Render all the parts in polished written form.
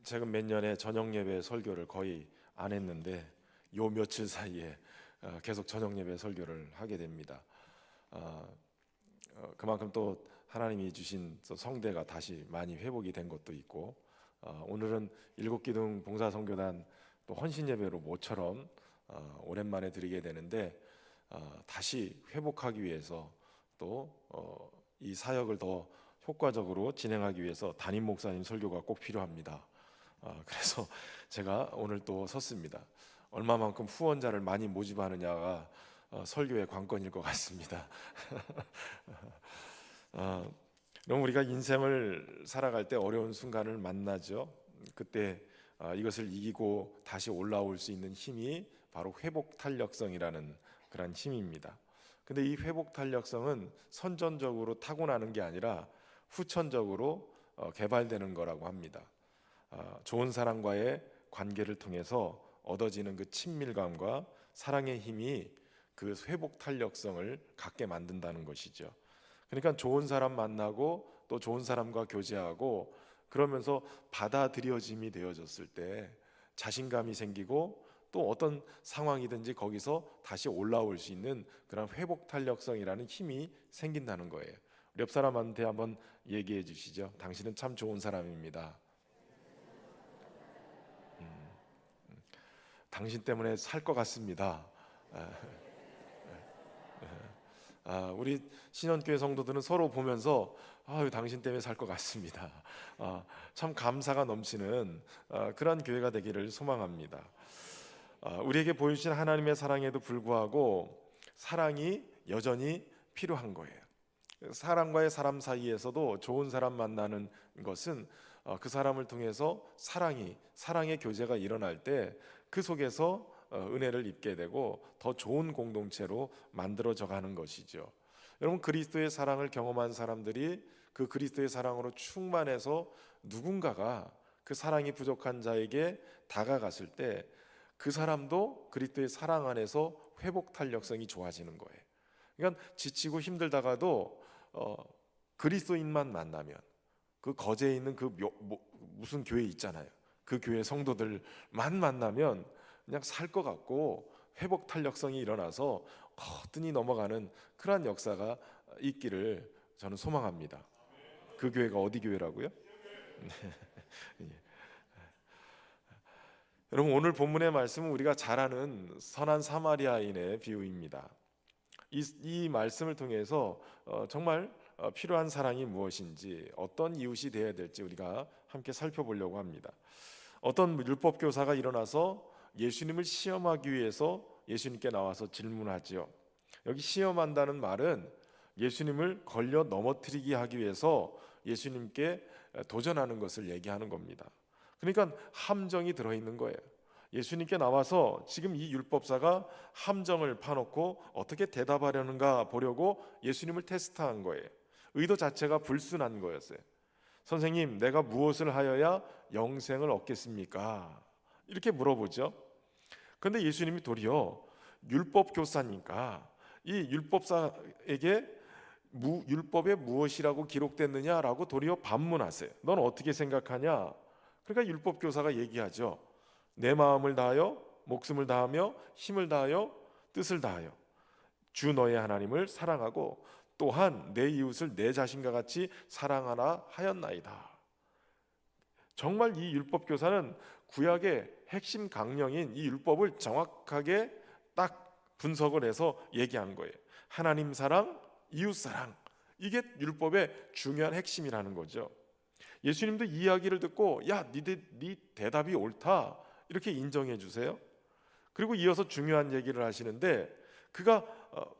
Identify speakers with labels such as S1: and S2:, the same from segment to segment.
S1: 최근 몇 년에 저녁 예배 설교를 거의 안 했는데 요 며칠 사이에 계속 저녁 예배 설교를 하게 됩니다. 그만큼 또 하나님이 주신 성대가 다시 많이 회복이 된 것도 있고, 오늘은 일곱기둥 봉사선교단 또 헌신 예배로 모처럼 오랜만에 드리게 되는데, 다시 회복하기 위해서 또 이 사역을 더 효과적으로 진행하기 위해서 담임 목사님 설교가 꼭 필요합니다. 그래서 제가 오늘 또 섰습니다. 얼마만큼 후원자를 많이 모집하느냐가 설교의 관건일 것 같습니다. 그럼 우리가 인생을 살아갈 때 어려운 순간을 만나죠. 그때 이것을 이기고 다시 올라올 수 있는 힘이 바로 회복 탄력성이라는 그런 힘입니다. 근데 이 회복 탄력성은 선천적으로 타고나는 게 아니라 후천적으로 개발되는 거라고 합니다. 좋은 사람과의 관계를 통해서 얻어지는 그 친밀감과 사랑의 힘이 그 회복 탄력성을 갖게 만든다는 것이죠. 그러니까 좋은 사람 만나고 또 좋은 사람과 교제하고 그러면서 받아들여짐이 되어졌을 때 자신감이 생기고 또 어떤 상황이든지 거기서 다시 올라올 수 있는 그런 회복 탄력성이라는 힘이 생긴다는 거예요. 우리 옆 사람한테 한번 얘기해 주시죠. 당신은 참 좋은 사람입니다. 당신 때문에 살 것 같습니다. 우리 신현교회 성도들은 서로 보면서 당신 때문에 살 것 같습니다. 참 감사가 넘치는 그런 교회가 되기를 소망합니다. 우리에게 보여주신 하나님의 사랑에도 불구하고 사랑이 여전히 필요한 거예요. 사람과의 사람 사이에서도 좋은 사람 만나는 것은 그 사람을 통해서 사랑의 교제가 일어날 때 그 속에서 은혜를 입게 되고 더 좋은 공동체로 만들어져 가는 것이죠. 여러분, 그리스도의 사랑을 경험한 사람들이 그 그리스도의 사랑으로 충만해서 누군가가 그 사랑이 부족한 자에게 다가갔을 때 그 사람도 그리스도의 사랑 안에서 회복 탄력성이 좋아지는 거예요. 그러니까 지치고 힘들다가도 그리스도인만 만나면, 그 거제에 있는 무슨 교회 있잖아요. 그 교회 성도들만 만나면 그냥 살 것 같고 회복 탄력성이 일어나서 거뜬히 넘어가는 그러한 역사가 있기를 저는 소망합니다. 그 교회가 어디 교회라고요? 여러분, 오늘 본문의 말씀은 우리가 잘 아는 선한 사마리아인의 비유입니다. 이 말씀을 통해서 정말 필요한 사랑이 무엇인지, 어떤 이웃이 되어야 될지 우리가 함께 살펴보려고 합니다. 어떤 율법 교사가 일어나서 예수님을 시험하기 위해서 예수님께 나와서 질문하지요. 여기 시험한다는 말은 예수님을 걸려 넘어뜨리게 하기 위해서 예수님께 도전하는 것을 얘기하는 겁니다. 그러니까 함정이 들어있는 거예요. 예수님께 나와서 지금 이 율법사가 함정을 파놓고 어떻게 대답하려는가 보려고 예수님을 테스트한 거예요. 의도 자체가 불순한 거였어요. 선생님, 내가 무엇을 하여야 영생을 얻겠습니까? 이렇게 물어보죠. 그런데 예수님이 도리어 율법 교사니까 이 율법사에게 율법에 무엇이라고 기록됐느냐라고 도리어 반문하세요. 넌 어떻게 생각하냐? 그러니까 율법 교사가 얘기하죠. 내 마음을 다하여 목숨을 다하며 힘을 다하여 뜻을 다하여 주 너의 하나님을 사랑하고 또한 내 이웃을 내 자신과 같이 사랑하라 하였나이다. 정말 이 율법 교사는 구약의 핵심 강령인 이 율법을 정확하게 딱 분석을 해서 얘기한 거예요. 하나님 사랑, 이웃 사랑, 이게 율법의 중요한 핵심이라는 거죠. 예수님도 이 이야기를 듣고 네 대답이 옳다 이렇게 인정해 주세요. 그리고 이어서 중요한 얘기를 하시는데 그가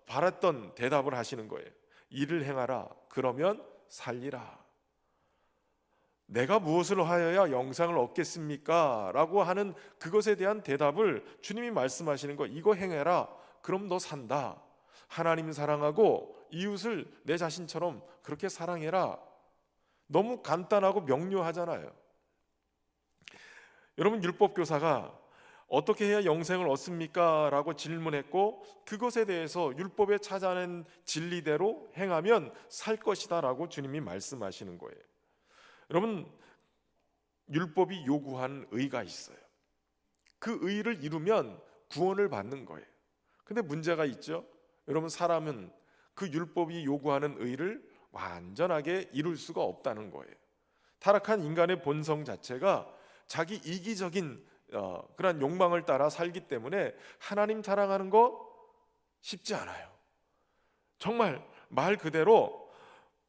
S1: 바랐던 대답을 하시는 거예요. 이를 행하라, 그러면 살리라. 내가 무엇을 하여야 영생을 얻겠습니까? 라고 하는 그것에 대한 대답을 주님이 말씀하시는 거. 이거 행해라, 그럼 너 산다. 하나님 사랑하고 이웃을 내 자신처럼 그렇게 사랑해라. 너무 간단하고 명료하잖아요. 여러분, 율법교사가 어떻게 해야 영생을 얻습니까? 라고 질문했고 그것에 대해서 율법에 찾아낸 진리대로 행하면 살 것이다 라고 주님이 말씀하시는 거예요. 여러분, 율법이 요구한 의가 있어요. 그 의를 이루면 구원을 받는 거예요. 근데 문제가 있죠. 여러분, 사람은 그 율법이 요구하는 의를 완전하게 이룰 수가 없다는 거예요. 타락한 인간의 본성 자체가 자기 이기적인 그런 욕망을 따라 살기 때문에 하나님 사랑하는 거 쉽지 않아요. 정말 말 그대로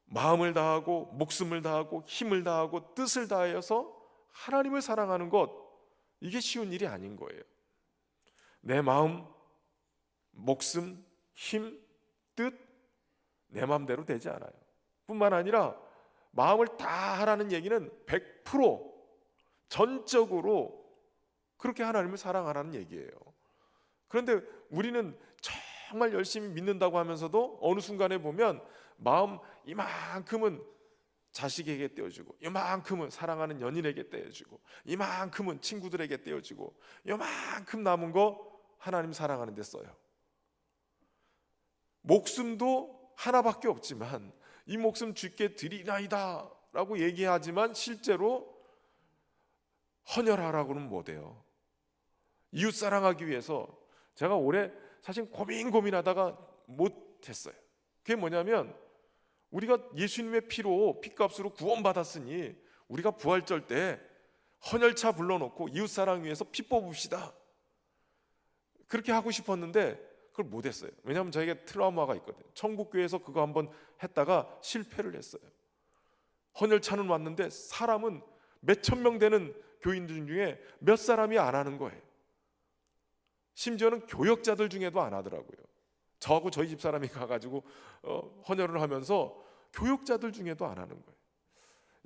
S1: 마음을 다하고 목숨을 다하고 힘을 다하고 뜻을 다하여서 하나님을 사랑하는 것, 이게 쉬운 일이 아닌 거예요. 내 마음, 목숨, 힘, 뜻, 내 마음대로 되지 않아요. 뿐만 아니라 마음을 다 하라는 얘기는 100% 전적으로 그렇게 하나님을 사랑하라는 얘기예요. 그런데 우리는 정말 열심히 믿는다고 하면서도 어느 순간에 보면 마음 이만큼은 자식에게 떼어주고, 이만큼은 사랑하는 연인에게 떼어주고, 이만큼은 친구들에게 떼어주고, 이만큼 남은 거 하나님 사랑하는 데 써요. 목숨도 하나밖에 없지만 이 목숨 주께 드리나이다 라고 얘기하지만 실제로 헌혈하라고는 못해요. 이웃 사랑하기 위해서 제가 올해 사실 고민하다가 못했어요. 그게 뭐냐면, 우리가 예수님의 피로, 피값으로 구원받았으니 우리가 부활절 때 헌혈차 불러놓고 이웃 사랑 위해서 피 뽑읍시다, 그렇게 하고 싶었는데 그걸 못했어요. 왜냐하면 저에게 트라우마가 있거든요. 천국교회에서 그거 한번 했다가 실패를 했어요. 헌혈차는 왔는데 사람은 몇천 명 되는 교인들 중에 몇 사람이 안 하는 거예요. 심지어는 교역자들 중에도 안 하더라고요. 저하고 저희 집 사람이 가가지고 헌혈을 하면서 교역자들 중에도 안 하는 거예요.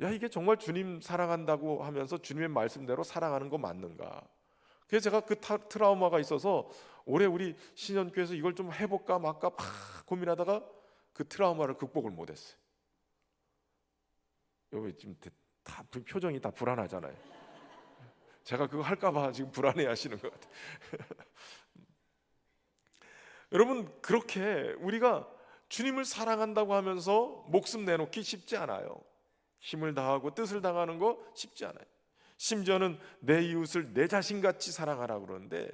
S1: 야, 이게 정말 주님 사랑한다고 하면서 주님의 말씀대로 사랑하는 거 맞는가? 그래서 제가 그 트라우마가 있어서 올해 우리 신현교에서 이걸 좀 해볼까 말까 막 고민하다가 그 트라우마를 극복을 못했어요. 여기 지금 다 표정이 다 불안하잖아요. 제가 그거 할까봐 지금 불안해하시는 것 같아요. 여러분, 그렇게 우리가 주님을 사랑한다고 하면서 목숨 내놓기 쉽지 않아요. 힘을 다하고 뜻을 다하는 거 쉽지 않아요. 심지어는 내 이웃을 내 자신같이 사랑하라고 그러는데,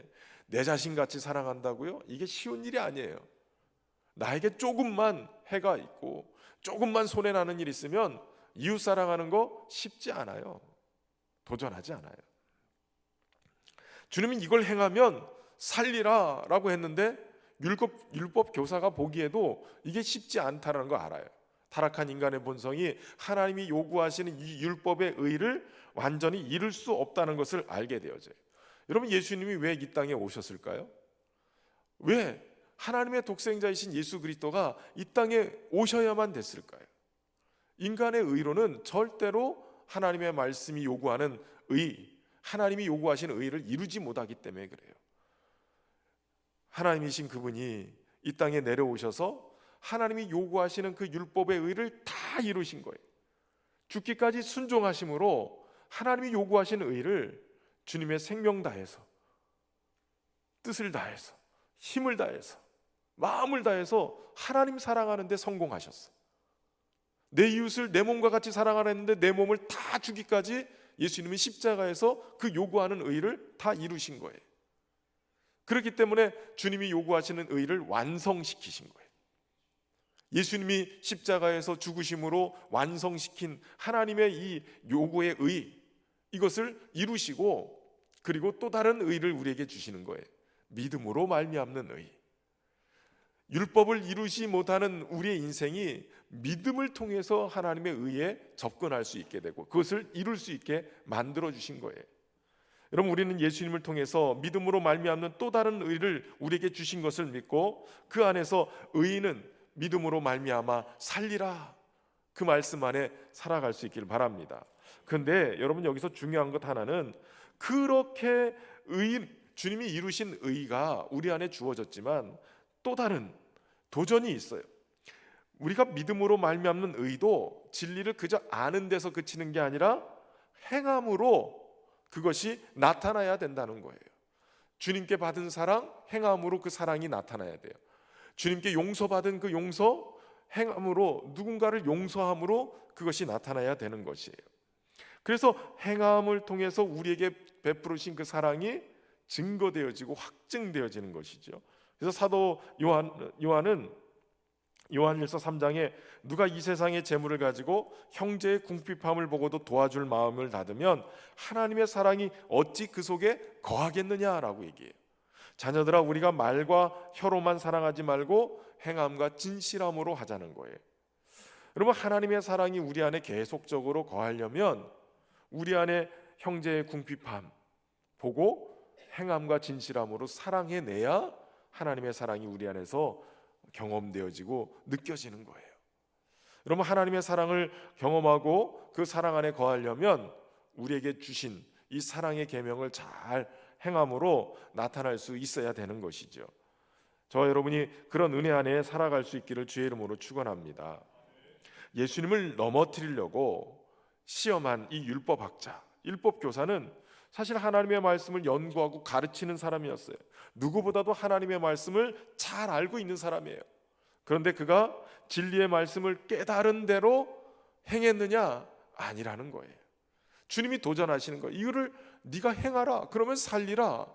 S1: 내 자신같이 사랑한다고요? 이게 쉬운 일이 아니에요. 나에게 조금만 해가 있고 조금만 손해나는 일 있으면 이웃 사랑하는 거 쉽지 않아요. 도전하지 않아요. 주님은 이걸 행하면 살리라 라고 했는데 율법 교사가 보기에도 이게 쉽지 않다는 거 알아요. 타락한 인간의 본성이 하나님이 요구하시는 이 율법의 의를 완전히 이룰 수 없다는 것을 알게 되어져요. 여러분, 예수님이 왜 이 땅에 오셨을까요? 왜 하나님의 독생자이신 예수 그리스도가 이 땅에 오셔야만 됐을까요? 인간의 의로는 절대로 하나님의 말씀이 요구하는 의, 하나님이 요구하시는 의를 이루지 못하기 때문에 그래요. 하나님이신 그분이 이 땅에 내려오셔서 하나님이 요구하시는 그 율법의 의를 다 이루신 거예요. 죽기까지 순종하심으로 하나님이 요구하시는 의를 주님의 생명 다해서, 뜻을 다해서, 힘을 다해서, 마음을 다해서 하나님 사랑하는 데 성공하셨어요. 내 이웃을 내 몸과 같이 사랑하라는데 내 몸을 다 주기까지 예수님이 십자가에서 그 요구하는 의를 다 이루신 거예요. 그렇기 때문에 주님이 요구하시는 의를 완성시키신 거예요. 예수님이 십자가에서 죽으심으로 완성시킨 하나님의 이 요구의 의, 이것을 이루시고 그리고 또 다른 의를 우리에게 주시는 거예요. 믿음으로 말미암는 의. 율법을 이루지 못하는 우리의 인생이 믿음을 통해서 하나님의 의에 접근할 수 있게 되고 그것을 이룰 수 있게 만들어 주신 거예요. 여러분, 우리는 예수님을 통해서 믿음으로 말미암는 또 다른 의를 우리에게 주신 것을 믿고 그 안에서 의인은 믿음으로 말미암아 살리라, 그 말씀 안에 살아갈 수 있기를 바랍니다. 그런데 여러분, 여기서 중요한 것 하나는, 그렇게 주님이 이루신 의가 우리 안에 주어졌지만 또 다른 도전이 있어요. 우리가 믿음으로 말미암는 의도 진리를 그저 아는 데서 그치는 게 아니라 행함으로 그것이 나타나야 된다는 거예요. 주님께 받은 사랑, 행함으로 그 사랑이 나타나야 돼요. 주님께 용서받은 그 용서, 행함으로, 누군가를 용서함으로 그것이 나타나야 되는 것이에요. 그래서 행함을 통해서 우리에게 베푸르신 그 사랑이 증거되어지고 확증되어지는 것이죠. 그래서 사도 요한은 요한일서 3장에 누가 이 세상의 재물을 가지고 형제의 궁핍함을 보고도 도와줄 마음을 닫으면 하나님의 사랑이 어찌 그 속에 거하겠느냐라고 얘기해요. 자녀들아, 우리가 말과 혀로만 사랑하지 말고 행함과 진실함으로 하자는 거예요. 여러분, 하나님의 사랑이 우리 안에 계속적으로 거하려면 우리 안에 형제의 궁핍함 보고 행함과 진실함으로 사랑해내야 하나님의 사랑이 우리 안에서 경험되어지고 느껴지는 거예요. 여러분, 하나님의 사랑을 경험하고 그 사랑 안에 거하려면 우리에게 주신 이 사랑의 계명을 잘 행함으로 나타날 수 있어야 되는 것이죠. 저와 여러분이 그런 은혜 안에 살아갈 수 있기를 주의 이름으로 축원합니다. 예수님을 넘어뜨리려고 시험한 이 율법학자, 율법교사는 사실 하나님의 말씀을 연구하고 가르치는 사람이었어요. 누구보다도 하나님의 말씀을 잘 알고 있는 사람이에요. 그런데 그가 진리의 말씀을 깨달은 대로 행했느냐? 아니라는 거예요. 주님이 도전하시는 거예요. 이거를 네가 행하라, 그러면 살리라.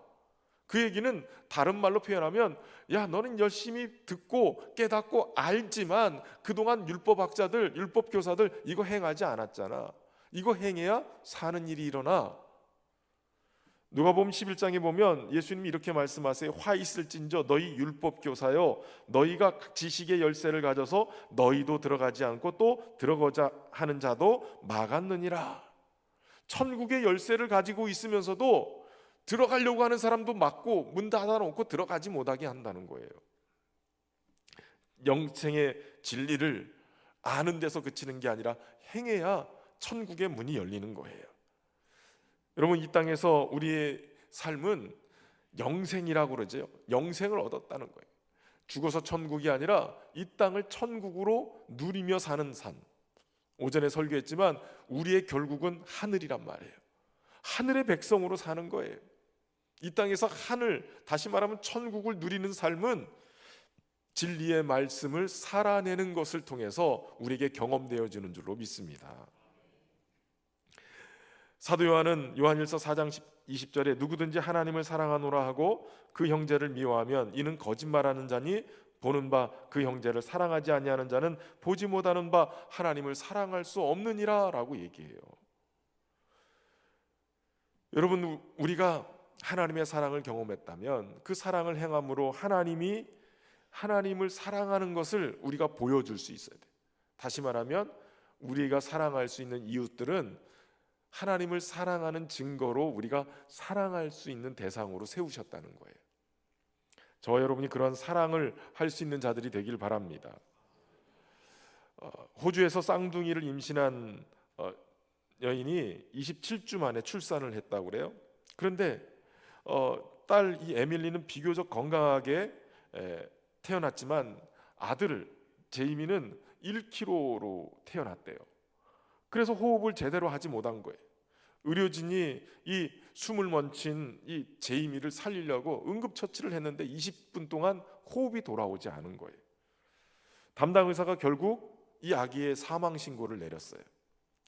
S1: 그 얘기는 다른 말로 표현하면, 야, 너는 열심히 듣고 깨닫고 알지만 그동안 율법학자들, 율법교사들 이거 행하지 않았잖아. 이거 행해야 사는 일이 일어나. 누가복음 11장에 보면 예수님이 이렇게 말씀하세요. 화 있을진저 너희 율법교사여, 너희가 지식의 열쇠를 가져서 너희도 들어가지 않고 또 들어가자 하는 자도 막았느니라. 천국의 열쇠를 가지고 있으면서도 들어가려고 하는 사람도 막고 문 닫아놓고 들어가지 못하게 한다는 거예요. 영생의 진리를 아는 데서 그치는 게 아니라 행해야 천국의 문이 열리는 거예요. 여러분, 이 땅에서 우리의 삶은 영생이라고 그러죠. 영생을 얻었다는 거예요. 죽어서 천국이 아니라 이 땅을 천국으로 누리며 사는 삶. 오전에 설교했지만 우리의 결국은 하늘이란 말이에요. 하늘의 백성으로 사는 거예요. 이 땅에서 하늘, 다시 말하면 천국을 누리는 삶은 진리의 말씀을 살아내는 것을 통해서 우리에게 경험되어지는 줄로 믿습니다. 사도 요한은 요한일서 4장 20절에 누구든지 하나님을 사랑하노라 하고 그 형제를 미워하면 이는 거짓말하는 자니 보는 바 그 형제를 사랑하지 아니하는 자는 보지 못하는 바 하나님을 사랑할 수 없느니라 라고 얘기해요. 여러분, 우리가 하나님의 사랑을 경험했다면 그 사랑을 행함으로 하나님을 사랑하는 것을 우리가 보여줄 수 있어야 돼요. 다시 말하면 우리가 사랑할 수 있는 이웃들은 하나님을 사랑하는 증거로 우리가 사랑할 수 있는 대상으로 세우셨다는 거예요. 저와 여러분이 그런 사랑을 할 수 있는 자들이 되길 바랍니다. 호주에서 쌍둥이를 임신한 여인이 27주 만에 출산을 했다고 그래요. 그런데 딸 이 에밀리는 비교적 건강하게 태어났지만 아들 제이미는 1kg로 태어났대요. 그래서 호흡을 제대로 하지 못한 거예요. 의료진이 이 숨을 멈춘 이 제이미를 살리려고 응급처치를 했는데 20분 동안 호흡이 돌아오지 않은 거예요. 담당 의사가 결국 이 아기의 사망 신고를 내렸어요.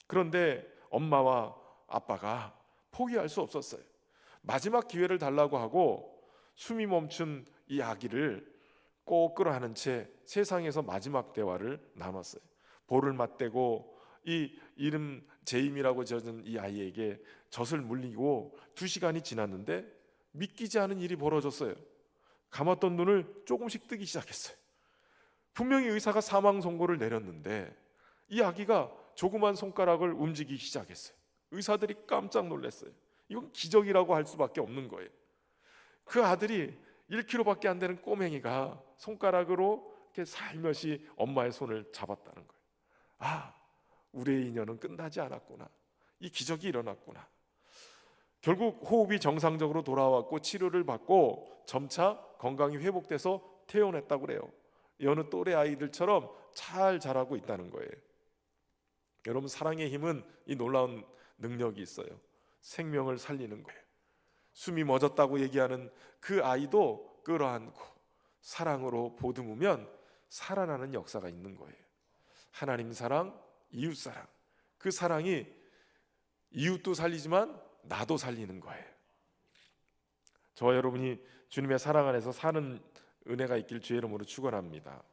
S1: 그런데 엄마와 아빠가 포기할 수 없었어요. 마지막 기회를 달라고 하고 숨이 멈춘 이 아기를 꼭 끌어안은 채 세상에서 마지막 대화를 나눴어요. 볼을 맞대고 이 이름 제임이라고 지어진 이 아이에게 젖을 물리고 2시간이 지났는데 믿기지 않은 일이 벌어졌어요. 감았던 눈을 조금씩 뜨기 시작했어요. 분명히 의사가 사망 선고를 내렸는데 이 아기가 조그만 손가락을 움직이기 시작했어요. 의사들이 깜짝 놀랐어요. 이건 기적이라고 할 수밖에 없는 거예요. 그 아들이 1kg밖에 안 되는 꼬맹이가 손가락으로 이렇게 살며시 엄마의 손을 잡았다는 거예요. 아, 우리의 인연은 끝나지 않았구나. 이 기적이 일어났구나. 결국 호흡이 정상적으로 돌아왔고 치료를 받고 점차 건강이 회복돼서 퇴원했다고 그래요. 여느 또래 아이들처럼 잘 자라고 있다는 거예요. 여러분, 사랑의 힘은 이 놀라운 능력이 있어요. 생명을 살리는 거예요. 숨이 멎었다고 얘기하는 그 아이도 끌어안고 사랑으로 보듬으면 살아나는 역사가 있는 거예요. 하나님 사랑, 이웃 사랑, 그 사랑이 이웃도 살리지만 나도 살리는 거예요. 저와 여러분이 주님의 사랑 안에서 사는 은혜가 있길 주의 이름으로 축원합니다.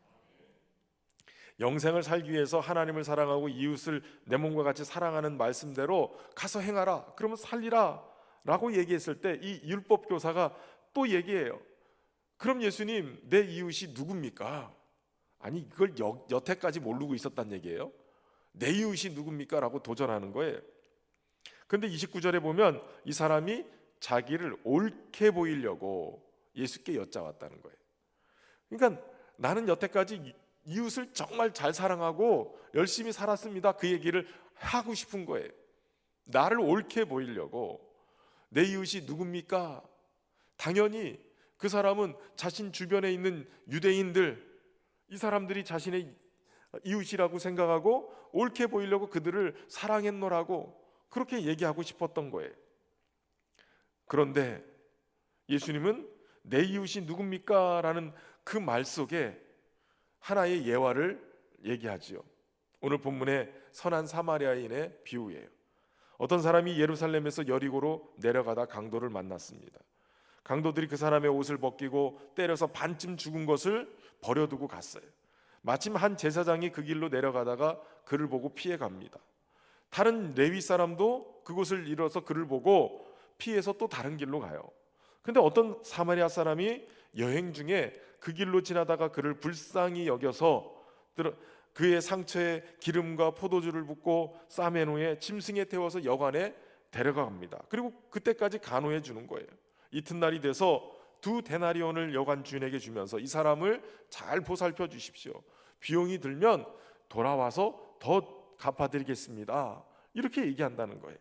S1: 영생을 살기 위해서 하나님을 사랑하고 이웃을 내 몸과 같이 사랑하는 말씀대로 가서 행하라, 그러면 살리라 라고 얘기했을 때 이 율법 교사가 또 얘기해요. 그럼 예수님, 내 이웃이 누굽니까? 아니, 이걸 여태까지 모르고 있었단 얘기예요. 내 이웃이 누굽니까? 라고 도전하는 거예요. 근데 29절에 보면 이 사람이 자기를 옳게 보이려고 예수께 여짜왔다는 거예요. 그러니까 나는 여태까지 이웃을 정말 잘 사랑하고 열심히 살았습니다, 그 얘기를 하고 싶은 거예요. 나를 옳게 보이려고. 내 이웃이 누굽니까? 당연히 그 사람은 자신 주변에 있는 유대인들, 이 사람들이 자신의 이웃이라고 생각하고 옳게 보이려고 그들을 사랑했노라고 그렇게 얘기하고 싶었던 거예요. 그런데 예수님은 내 이웃이 누굽니까? 라는 그 말 속에 하나의 예화를 얘기하지요. 오늘 본문의 선한 사마리아인의 비유예요. 어떤 사람이 예루살렘에서 여리고로 내려가다 강도를 만났습니다. 강도들이 그 사람의 옷을 벗기고 때려서 반쯤 죽은 것을 버려두고 갔어요. 마침 한 제사장이 그 길로 내려가다가 그를 보고 피해갑니다. 다른 레위 사람도 그곳을 잃어서 그를 보고 피해서 또 다른 길로 가요. 근데 어떤 사마리아 사람이 여행 중에 그 길로 지나다가 그를 불쌍히 여겨서 그의 상처에 기름과 포도주를 붓고 싸맨 후에 짐승에 태워서 여관에 데려갑니다. 그리고 그때까지 간호해 주는 거예요. 이튿날이 돼서 2데나리온을 여관 주인에게 주면서 이 사람을 잘 보살펴 주십시오. 비용이 들면 돌아와서 더 갚아드리겠습니다. 이렇게 얘기한다는 거예요.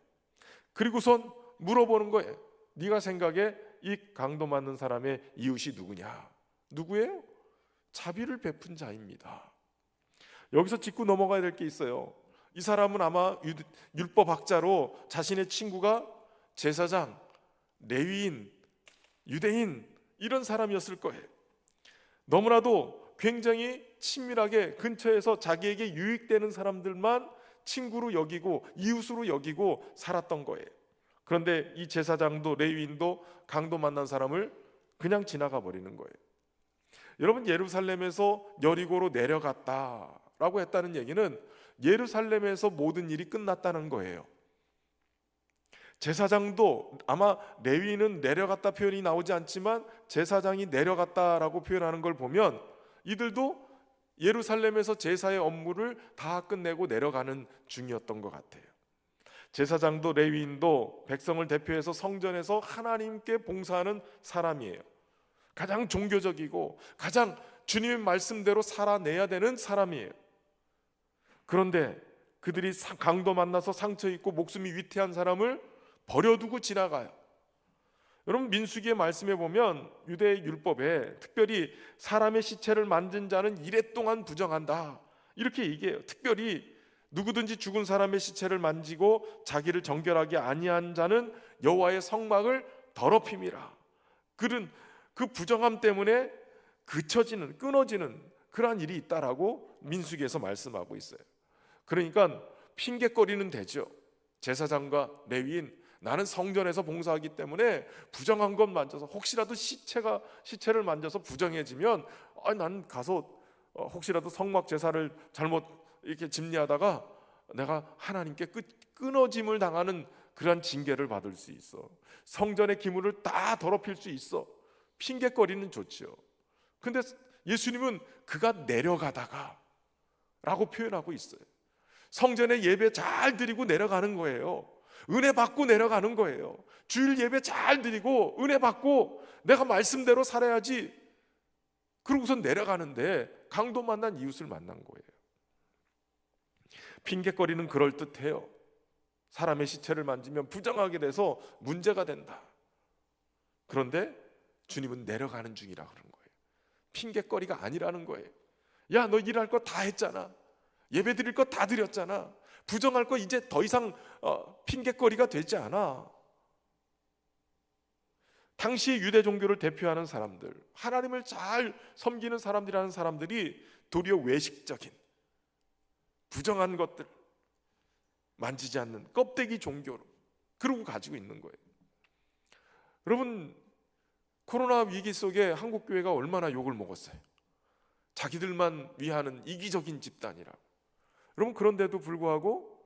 S1: 그리고선 물어보는 거예요. 네가 생각에 이 강도 맞는 사람의 이웃이 누구냐? 누구예요? 자비를 베푼 자입니다. 여기서 짚고 넘어가야 될 게 있어요. 이 사람은 아마 율법학자로 자신의 친구가 제사장, 레위인, 유대인 이런 사람이었을 거예요. 너무나도 굉장히 친밀하게 근처에서 자기에게 유익되는 사람들만 친구로 여기고 이웃으로 여기고 살았던 거예요. 그런데 이 제사장도 레위인도 강도 만난 사람을 그냥 지나가 버리는 거예요. 여러분, 예루살렘에서 여리고로 내려갔다라고 했다는 얘기는 예루살렘에서 모든 일이 끝났다는 거예요. 제사장도 아마 레위인은 내려갔다 표현이 나오지 않지만 제사장이 내려갔다라고 표현하는 걸 보면 이들도 예루살렘에서 제사의 업무를 다 끝내고 내려가는 중이었던 것 같아요. 제사장도 레위인도 백성을 대표해서 성전에서 하나님께 봉사하는 사람이에요. 가장 종교적이고 가장 주님의 말씀대로 살아내야 되는 사람이에요. 그런데 그들이 강도 만나서 상처 입고 목숨이 위태한 사람을 버려두고 지나가요. 여러분, 민수기의 말씀에 보면 유대 율법에 특별히 사람의 시체를 만진 자는 이레 동안 부정한다 이렇게 얘기해요. 특별히 누구든지 죽은 사람의 시체를 만지고 자기를 정결하게 아니한 자는 여호와의 성막을 더럽힘이라. 그는 그 부정함 때문에 그쳐지는, 끊어지는 그러한 일이 있다라고 민수기에서 말씀하고 있어요. 그러니까 핑계거리는 되죠. 제사장과 레위인, 나는 성전에서 봉사하기 때문에 부정한 것 만져서 혹시라도 시체를 만져서 부정해지면 난 가서 혹시라도 성막 제사를 잘못 이렇게 집리하다가 내가 하나님께 끊어짐을 당하는 그런 징계를 받을 수 있어. 성전의 기물을 다 더럽힐 수 있어. 핑계거리는 좋지요. 근데 예수님은 그가 내려가다가 라고 표현하고 있어요. 성전에 예배 잘 드리고 내려가는 거예요. 은혜 받고 내려가는 거예요. 주일 예배 잘 드리고 은혜 받고 내가 말씀대로 살아야지. 그러고선 내려가는데 강도 만난 이웃을 만난 거예요. 핑계거리는 그럴듯해요. 사람의 시체를 만지면 부정하게 돼서 문제가 된다. 그런데 주님은 내려가는 중이라 그런 거예요. 핑계거리가 아니라는 거예요. 야, 너 일할 거 다 했잖아. 예배 드릴 거 다 드렸잖아. 부정할 거 이제 더 이상 핑계거리가 되지 않아. 당시 유대 종교를 대표하는 사람들, 하나님을 잘 섬기는 사람들이라는 사람들이 도리어 외식적인 부정한 것들, 만지지 않는 껍데기 종교로 그러고 가지고 있는 거예요. 여러분, 코로나 위기 속에 한국 교회가 얼마나 욕을 먹었어요. 자기들만 위하는 이기적인 집단이라. 여러분, 그런데도 불구하고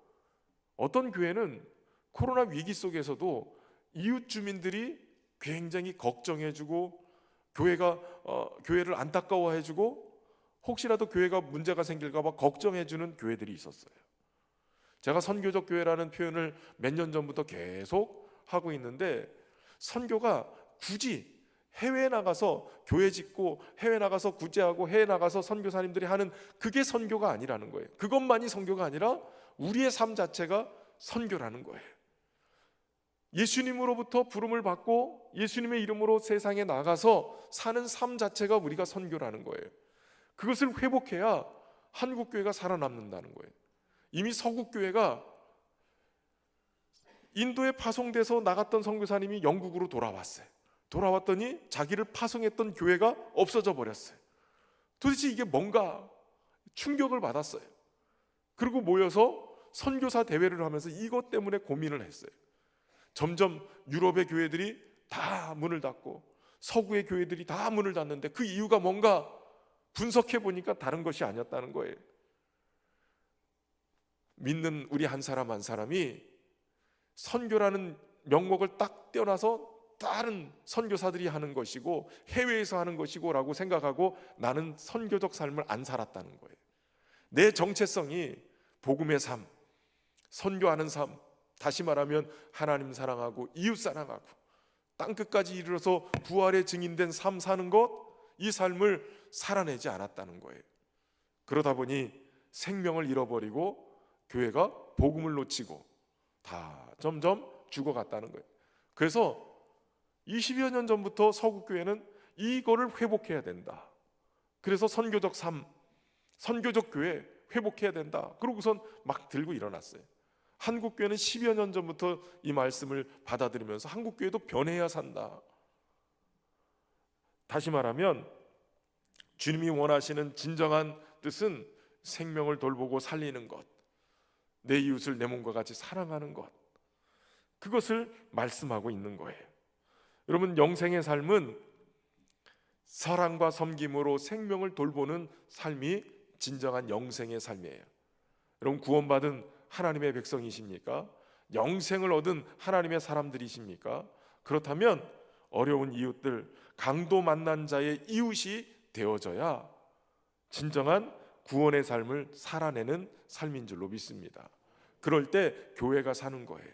S1: 어떤 교회는 코로나 위기 속에서도 이웃 주민들이 굉장히 걱정해주고 교회를 안타까워해주고 혹시라도 교회가 문제가 생길까 봐 걱정해주는 교회들이 있었어요. 제가 선교적 교회라는 표현을 몇 년 전부터 계속 하고 있는데, 선교가 굳이 해외에 나가서 교회 짓고 해외 나가서 구제하고 해외 나가서 선교사님들이 하는 그게 선교가 아니라는 거예요. 그것만이 선교가 아니라 우리의 삶 자체가 선교라는 거예요. 예수님으로부터 부름을 받고 예수님의 이름으로 세상에 나가서 사는 삶 자체가 우리가 선교라는 거예요. 그것을 회복해야 한국교회가 살아남는다는 거예요. 이미 서구교회가 인도에 파송돼서 나갔던 선교사님이 영국으로 돌아왔어요. 돌아왔더니 자기를 파송했던 교회가 없어져 버렸어요. 도대체 이게 뭔가 충격을 받았어요. 그리고 모여서 선교사 대회를 하면서 이것 때문에 고민을 했어요. 점점 유럽의 교회들이 다 문을 닫고 서구의 교회들이 다 문을 닫는데 그 이유가 뭔가 분석해 보니까 다른 것이 아니었다는 거예요. 믿는 우리 한 사람 한 사람이 선교라는 명목을 딱 떼어놔서 다른 선교사들이 하는 것이고 해외에서 하는 것이고 라고 생각하고 나는 선교적 삶을 안 살았다는 거예요. 내 정체성이 복음의 삶, 선교하는 삶, 다시 말하면 하나님 사랑하고 이웃 사랑하고 땅끝까지 이르러서 부활의 증인된 삶 사는 것, 이 삶을 살아내지 않았다는 거예요. 그러다 보니 생명을 잃어버리고 교회가 복음을 놓치고 다 점점 죽어갔다는 거예요. 그래서 20여 년 전부터 서구교회는 이거를 회복해야 된다. 그래서 선교적 삶, 선교적 교회 회복해야 된다. 그러고선 막 들고 일어났어요. 한국교회는 10여 년 전부터 이 말씀을 받아들이면서 한국교회도 변해야 산다. 다시 말하면 주님이 원하시는 진정한 뜻은 생명을 돌보고 살리는 것, 내 이웃을 내 몸과 같이 사랑하는 것, 그것을 말씀하고 있는 거예요. 여러분, 영생의 삶은 사랑과 섬김으로 생명을 돌보는 삶이 진정한 영생의 삶이에요. 여러분, 구원받은 하나님의 백성이십니까? 영생을 얻은 하나님의 사람들이십니까? 그렇다면 어려운 이웃들, 강도 만난 자의 이웃이 되어져야 진정한 구원의 삶을 살아내는 삶인 줄로 믿습니다. 그럴 때 교회가 사는 거예요.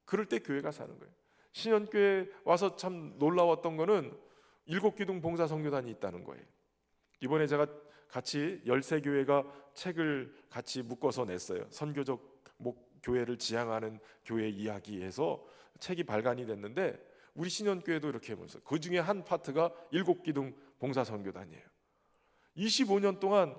S1: 그럴 때 교회가 사는 거예요. 신현교회 와서 참 놀라웠던 거는 일곱기둥 봉사선교단이 있다는 거예요. 이번에 제가 같이 13교회가 책을 같이 묶어서 냈어요. 선교적 교회를 지향하는 교회 이야기에서 책이 발간이 됐는데 우리 신현교회도 이렇게 해보면서 그 중에 한 파트가 일곱기둥 봉사선교단이에요. 25년 동안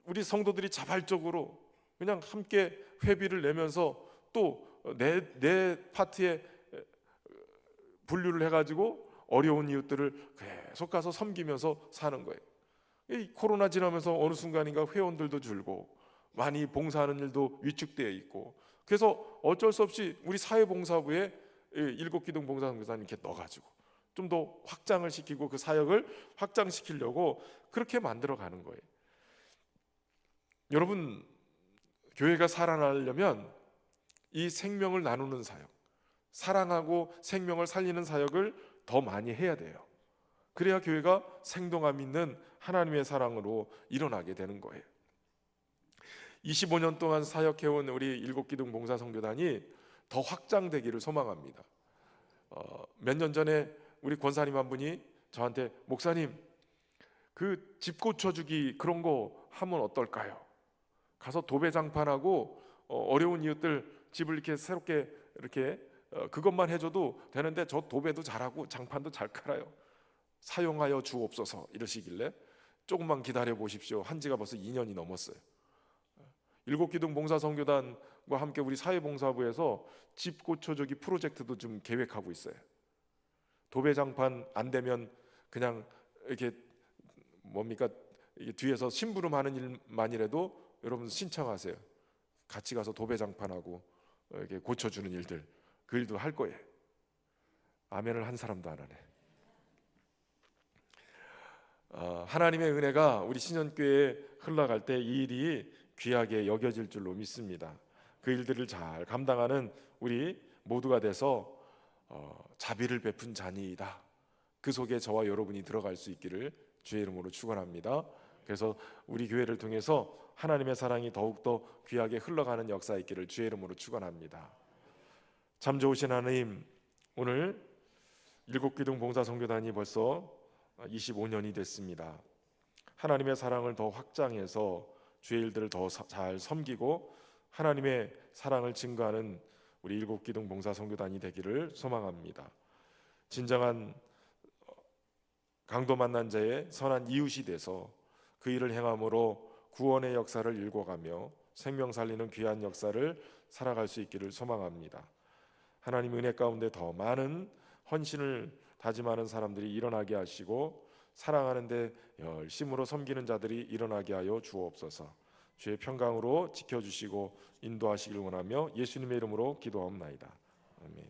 S1: 우리 성도들이 자발적으로 그냥 함께 회비를 내면서 또 내 파트에 분류를 해가지고 어려운 이웃들을 계속 가서 섬기면서 사는 거예요. 이 코로나 지나면서 어느 순간인가 회원들도 줄고 많이 봉사하는 일도 위축되어 있고, 그래서 어쩔 수 없이 우리 사회봉사부에 일곱기둥 봉사선교단 이렇게 넣어가지고 좀 더 확장을 시키고 그 사역을 확장시키려고 그렇게 만들어가는 거예요. 여러분, 교회가 살아나려면 이 생명을 나누는 사역, 사랑하고 생명을 살리는 사역을 더 많이 해야 돼요. 그래야 교회가 생동감 있는 하나님의 사랑으로 일어나게 되는 거예요. 25년 동안 사역해온 우리 일곱기둥 봉사선교단이 더 확장되기를 소망합니다. 몇 년 전에 우리 권사님 한 분이 저한테, 목사님, 그 집 고쳐주기 그런 거 하면 어떨까요? 가서 도배장판하고 어려운 이웃들 집을 이렇게 새롭게 이렇게 그것만 해줘도 되는데 저 도배도 잘하고 장판도 잘 깔아요. 사용하여 주옵소서 이러시길래 조금만 기다려 보십시오. 한 지가 벌써 2년이 넘었어요. 일곱기둥 봉사선교단과 함께 우리 사회봉사부에서 집 고쳐주기 프로젝트도 좀 계획하고 있어요. 도배장판 안 되면 그냥 이렇게 뭡니까, 뒤에서 심부름하는 일만이라도 여러분 신청하세요. 같이 가서 도배장판하고 이렇게 고쳐주는 일들, 그 일도 할 거예요. 아멘을 한 사람도 안 하네. 하나님의 은혜가 우리 신년교회에 흘러갈 때 이 일이 귀하게 여겨질 줄로 믿습니다. 그 일들을 잘 감당하는 우리 모두가 돼서 자비를 베푼 자니이다, 그 속에 저와 여러분이 들어갈 수 있기를 주의 이름으로 축원합니다. 그래서 우리 교회를 통해서 하나님의 사랑이 더욱더 귀하게 흘러가는 역사 있기를 주의 이름으로 축원합니다. 참 좋으신 하나님, 오늘 일곱기둥 봉사선교단이 벌써 25년이 됐습니다. 하나님의 사랑을 더 확장해서 주의 일들을 더 잘 섬기고 하나님의 사랑을 증거하는 우리 일곱기둥 봉사선교단이 되기를 소망합니다. 진정한 강도 만난 자의 선한 이웃이 돼서 그 일을 행함으로 구원의 역사를 일궈가며 생명 살리는 귀한 역사를 살아갈 수 있기를 소망합니다. 하나님 은혜 가운데 더 많은 헌신을 다짐하는 사람들이 일어나게 하시고 사랑하는데 열심으로 섬기는 자들이 일어나게 하여 주옵소서. 주의 평강으로 지켜주시고 인도하시길 원하며 예수님의 이름으로 기도하옵나이다. 아멘.